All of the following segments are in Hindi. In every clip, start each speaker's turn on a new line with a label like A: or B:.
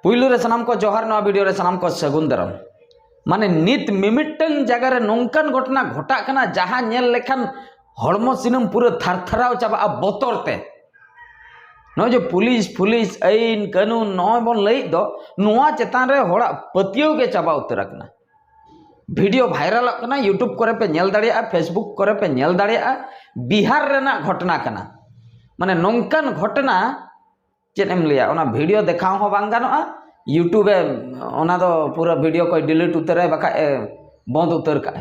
A: पुइलू रे सनाम को जोहार नवा वीडियो रे सनाम को सगुन दाराम माने नित मिमिटंग जगह रे नोंकन घटना घटा कना जहां नेल लेखन हड़मो सिनम पूरा थरथराव चाबा बोतर ते नो जो पुलिस पुलिस आईन कानून नय बन लई दो नोआ चेतान रे होड़ा पतियो के चाबा उतर कना वीडियो वायरल कना यूट्यूब करे पे नेल दाड़िया फेसबुक करे पे नेल दाड़िया बिहार रेना घटना कना माने नोंकन घटना चेत एम लिया ओना वीडियो देखाव हो बांग गानोआ यूट्यूब ओना दो पूरा वीडियो को डिलीट उतरे बका बंद उतर का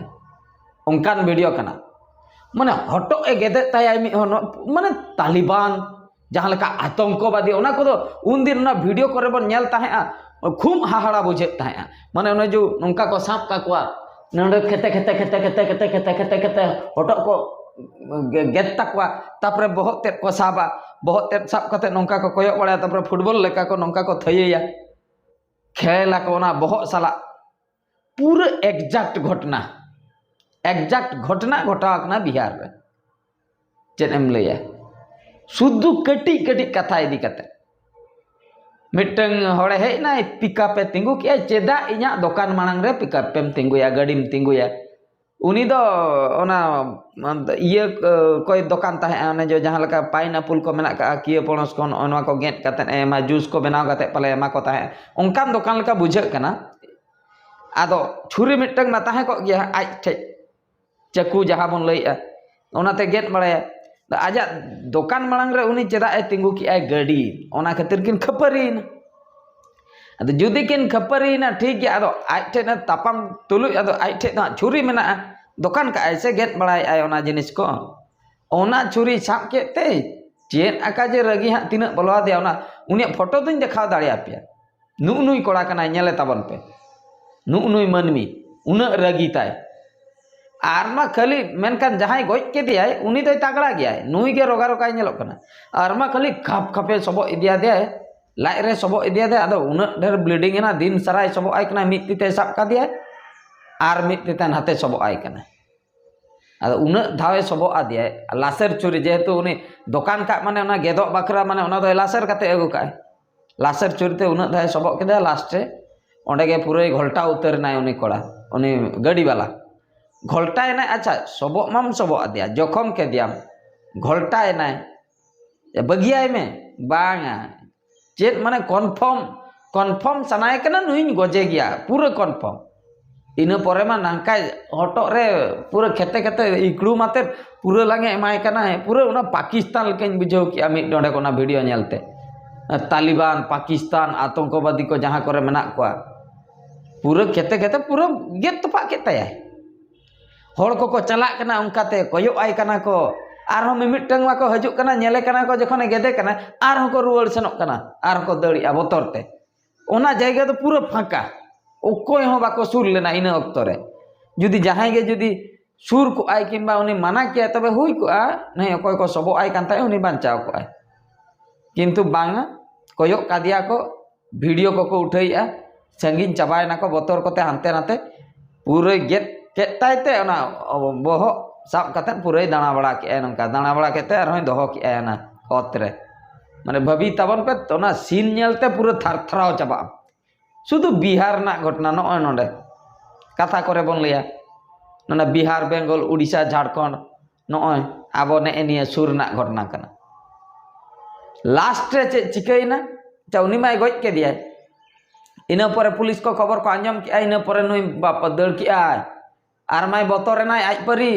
A: उनकान वीडियो कना माने हटो ए गेदे ताय माने तालिबान जहां लेका आतंकवादी ओना को दो उन दिन ना वीडियो करे बन नेल ताहेआ खूब हाहाड़ा बुझे ताहेआ माने ओने जो नोंका को साप का कुआ नंडे खेते खेते खेते खेते खेते खेते खेते खेते हटो को गेद तकवा तापरे बहुत तेज को साबा बहुत तेज साब कते नोंका को कोयक बड़ा तापरे फुटबॉल लेका को नोंका को थैया खेला को ना बहुत साला पूरा एग्जैक्ट घटना घटावना बिहार रे चेत एम लैया शुद्ध कटी कटी कथा इदी कते मिटंग हड़े हेना पिकअप पे तिंगु के चेदा इया दुकान मांग रे पिकअप पे तिंगुया गाड़ीम तिंगुया उनी दो ओना ये कोई दुकान ताहे ओने जो जहां लका पाइनएप्पल को मेना का किए पणस को ओनवा को गेट कते एमा जूस को बनाव कते पले एमा को ताहे ओंकान दुकान लका बुझे कना आदो छुरी मिटंग मा ताहे को गया आज ठे चकू जहां बन लइया ओनाते गेट बड़े आजा दुकान मांग रे उनी चेदा ए तिंगु की आई गाड़ी ओना खातिर किन खपरीन अदो जुदी किन खपरीना ठीक गया अदो आज ठे ना तापम तुलु अदो आज ठे ना छुरी मेना दुकान का ऐसे गेट बड़ाई आय ओना जिनिस को ओना छुरी साब केते चेन आका जे रगी हा तिना बलवा दे ओना उनी फोटो दुन देखाव दाड़िया पे नु नुई कोड़ा कना नेले ताबन पे नु नुई मनमी उना रगी ताय आरमा खाली मेनकान जहां गज के दियाय उनी दय तगड़ा गया नुई के रोगा रोगा नेलो कना आरमा खाली खप खपे सबो इदिया दे लाइ रे सबो इदिया दे आदो उना ढेर ब्लीडिंग एना दिन सराय सबो आय कना मिट तिते साब का दिया आर मिट तिते हाथे सबो आय कना आदो उना धावे सबो आ दिया लासेर चुरी जेहेतु उनी दुकान का माने ओना गेदो बकरा माने ओना दो लासेर काते अगु का लासेर चुरी ते उना धावे सबो के दे लास्ट रे ओंडे गे पूरे घोलटा उतर नाय उनी कोड़ा उनी गाड़ी वाला घोलटा एना अच्छा सबो माम सबो आ दिया जखम के दियाम घोलटा एना बगियाय में बांगा चेत माने कन्फर्म सनाय कना नुई गजे गया पूरा कन्फर्म इना परे मा नांका हटो रे पूरा खेते खेते इकड़ू माते पूरा लागे एमाय कना पूरा उना पाकिस्तान लेकिन बुझाव किया मिड डोडे कोना वीडियो नेलते तालिबान पाकिस्तान आतंकवादी को जहां करे मेना कोआ पूरा खेते खेते पूरा गेट तपा केताय हड़ को चला कना उनकाते कोयो आय कना को आरहो मिमिटंग मा को हजुक कना नेले कना को जखने गेदे कना आरहो को रुवाड़ सेनोक कना आरहो को दड़िया बोतरते ओना जायगा तो पूरा फांका ओकोय हो बाको सुर लेना इना अक्तो रे जुदी जहां गे जुदी सुर को आय किंबा उनी माना किया तबे हुई को नहीं अकोय को सबो आय कान ताय उनी बांचाव को आय किंतु बांगा कोयो कादिया को वीडियो को उठाइया संगीन चबाय ना को बोतर कोते हानते नाते पूरे गेट केतायते ओना बोहो साब कते पूरे दाना बड़ा के नंका दाना बड़ा केते आर होय दोहो के ना ओत रे माने भबी तबन पे तोना सीन नेलते पूरे थरथराव चबा शुद्ध बिहार ना घटना नय नोंडे कथा करे बन लिया नोना बिहार बेंगल उड़ीसा झारखंड नय आबो ने एनिया सुर ना घटना कना लास्ट रे चे चिकैना चा उनी माय गज के दिया इना परे पुलिस को खबर को आंजम के इना परे नुई बाप दड़ के आर माय बोतर ना आज परी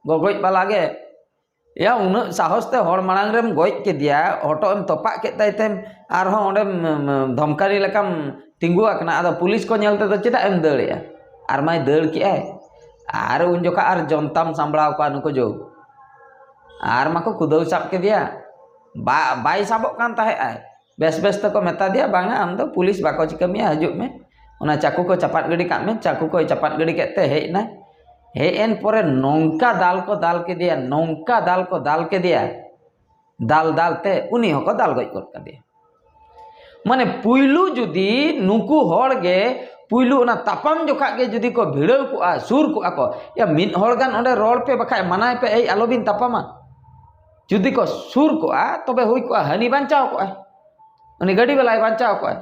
A: गगज बालागे या उन साहस ते हड़ मांग रेम गज के दिया हटो एम तपा के ताइतेम आर हो ओंडे धमकारी लेकाम तिंगु आकना आदा पुलिस को नेलते तो चेदा एम दड़िया आर माय दड़ के आर उन जोका आर जनताम सांभळाव का नुको जो आर माको कुदौ साब के दिया बाय साबो कान ताहे बेस बेस तको मेता दिया बांगा आम दो पुलिस बाको चिकमिया हजु में ओना चाकू को चपाट गड़ी का में चाकू को चपाट गड़ी केते हेना हे एन परे नौका दाल को दाल के दिया नौका दाल को दाल के दिया दाल दालते उनी हको दाल गज कर का दिया माने पुइलू जुदी नुकु हड़ गे पुइलू ओना तापाम जोखा गे जुदी को भिड़ाव को सुर को आको या मिन हड़ गान ओंडे रोड पे बखाय मनाय पे ए आलोबिन तापामा जुदी को सुर को तबे हुई को हनी बांचाव को उनी गाड़ी वाला बांचाव को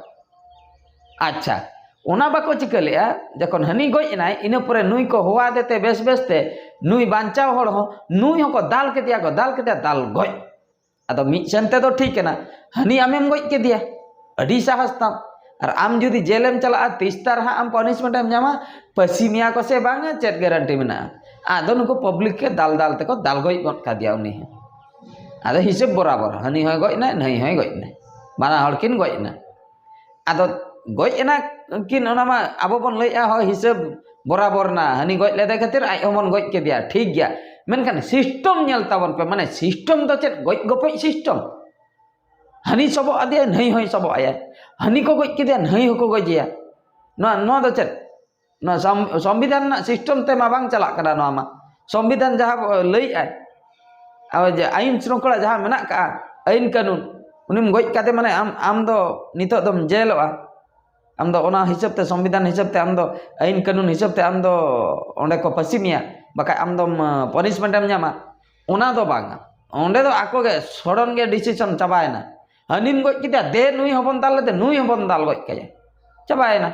A: अच्छा ओना बाको चिका लेआ जखन हनी गज एनाय इना परे नुई को होवा देते बेस बेसते नुई बांचाव हड़ हो नुई हको दाल केदिया दाल गज अदो मिद सेनते दो ठीक ना हनी आमेम गज केदिया अडी साहस ताम और आम जुदी जेलेम चला तीस्तार हाँ आम पनिशमेंट एम जामा पसी मिया को से बांगा चेट गारंटी मेना आदो नुको पब्लिक के दाल दाल तेको दाल गज गद कादिया उनी आदो हिसाब बराबर हनी होय गज ना नई होय गज ना बाना हड़ किन गज ना आदो गज एना किन ओना मा आबो बन लैया हो हिसाब बराबर ना हनी गज लेदे खातिर आइ हमन गज केदिया ठीक गया मेनखान सिस्टम नेल ताबन पे माने सिस्टम दो चेट गज गपज सिस्टम हनी सबो आदिया नहीं होय सबो आया हनी को गज केदिया नहीं होको गजिया नो दो चेट नो संविधान ना सिस्टम ते मा बांग चला करा नो मा संविधान जहां लई आय अब आईन श्रृंखला जहां मेना का आईन कानून उनिम गज काते माने आम दो नितो दम जेलवा आम दो ओना हिसाब ते संविधान हिसाब ते आम दो आईन कानून हिसाब ते आम दो ओंडे को पसिमिया बाका आम दो पनिशमेंट एम जामा ओना दो बांगा ओंडे दो आको गे सडन गे डिसीजन चाबायना हनीम गज किदा दे नुई हबन दाल लेते नुई हबन दाल गज कया चाबायना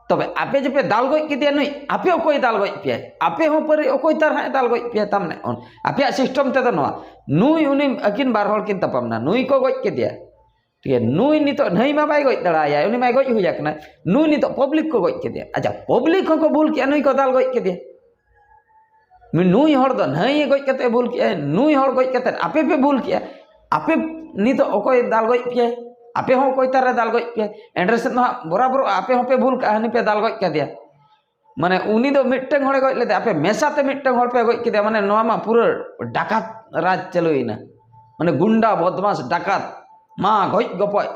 A: तबे आपे जपे दाल गज किदिया नुई आपे ओकोय दाल गज पे आपे हो पर ओकोय तार हा दाल गज पे तामने आपे सिस्टम ते दो नवा नुई उनी अकिन बार हर किन तपमना नुई को गज किदिया ठीक है नुई नितो नहीं मा बाय गज दड़ाया उनी मा गज हुया कना नुई नितो पब्लिक को गज किदिया अच्छा पब्लिक को भूल किया नुई को दाल गज किदिया नुई हर दो नहीं गज कते भूल किया नुई हर गज कते आपे पे भूल किया आपे नितो ओकोय दाल गज पे आपे हो कोई तारे दाल गज पे एंड्रेस बराबर आपे हो पे भूल का हनी पे दाल गज का दिया माने उनी दो मिट्टन होड़े गज लेते आपे मेसाते मिट्टन होड़ पे गज किदिया माने नोआ मा पूरा डाकात राज चलुइना माने गुंडा बदमाश डाकात मा गज गपय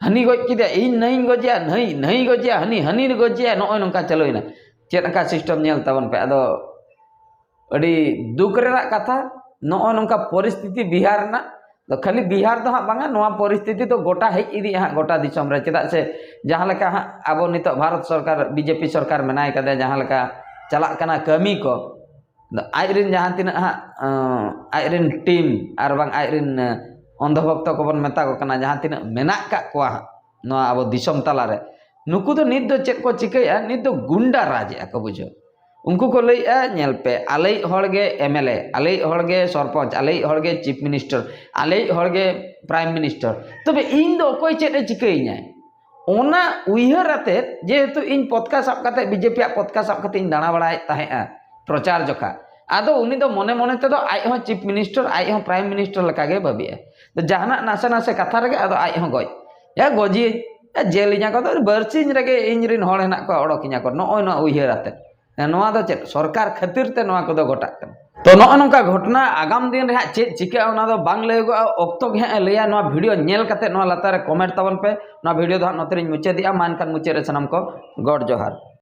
A: हनी गज किदिया इन नहीं गजिया नहीं गजिया हनी गजिया नोय नंका चलुइना चेदका सिस्टम नेल ताबन पे आदो अडी दुख रेना कथा नोय नंका परिस्थिति बिहार ना तो खाली बिहार तो हाँ बांगा नोआ परिस्थिति तो गोटा हेज इदी हाँ गोटा दिसम रे चेदा से जहाँ लेका हाँ आबो नितो भारत सरकार बीजेपी सरकार मेनाय कदे जहाँ लेका चला कना कमी को आइरिन जहाँ तिना हाँ आइरिन टीम आर बांग आइरिन अंधभक्त को बन मेता को कना जहाँ तिना मेना का कोआ नोआ आबो दिसम तला रे नुकु तो नित दो चेक को चिकया नित दो गुंडा राज को बुझो उनको को लैया नेल पे आले हड़गे एमएलए आले हड़गे सरपंच आले हड़गे चीफ मिनिस्टर आले हड़गे प्राइम मिनिस्टर तबे इन दो कोई चेदे चिकैया ओना उइहराते जेहेतु इन पदका साब काते बीजेपी पदका साब काते इन दाणा बड़ाय ताहेआ प्रचार जखा आदो उनी दो मने मने ते दो आइ हो चीफ मिनिस्टर आइ हो प्राइम मिनिस्टर लकागे भाबिया तो जहाना नासे नासे कथा रगे आदो आइ हो गज या गजी जेलिया को तो बरसिन रगे इंजरिन हड़ हेना को अडकिया को नोय नो उइहराते नोआ दो चेत सरकार खातिर ते नोआ को दो गोटा तो नोआ नोका घटना आगाम दिन रे चेत चिका ओना दो बांग लेगो ऑक्तो गे लैया नोआ वीडियो नेल कते नोआ लातार रे कमेंट ताबन पे नोआ वीडियो दो नोते रे मुचे दिया मानकान मुचे रे सनम को गॉड जोहार।